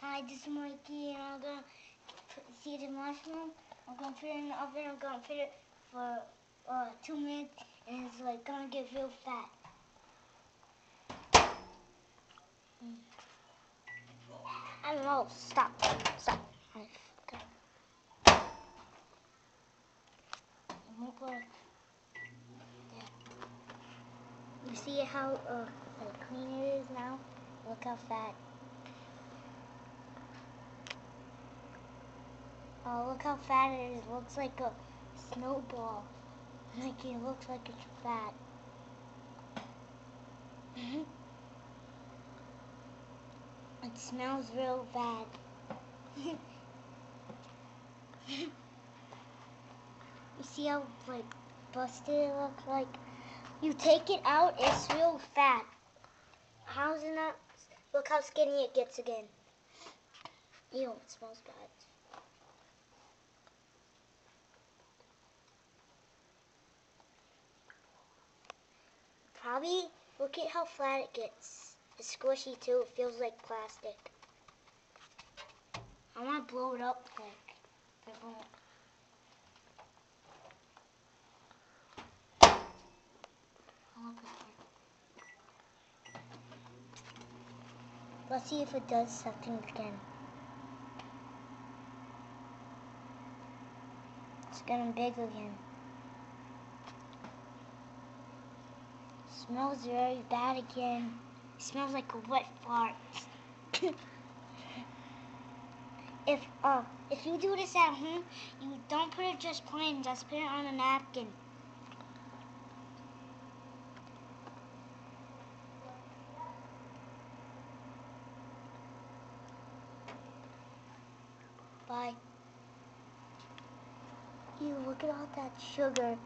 Hi, this is Mikey, and I'm gonna see the marshmallow. I'm gonna put it in the oven. I'm gonna put it for 2 minutes, and it's like gonna get real fat. I don't know. Stop. It won't work. There. You see how clean it is now? Look how fat. Oh, look how fat it is. It looks like a snowball. Like it looks like it's fat. It smells real bad. You see how like busted it looks like? You take it out, it's real fat. How's it not? Look how skinny it gets again. Ew, it smells bad. Probably, look at how flat it gets. It's squishy too, it feels like plastic. I want to blow it up quick. But it won't. Let's see if it does something again. It's getting big again. Smells very bad again. It smells like a wet fart. If you do this at home, you don't put it just plain, just put it on a napkin. Bye. Ew, look at all that sugar.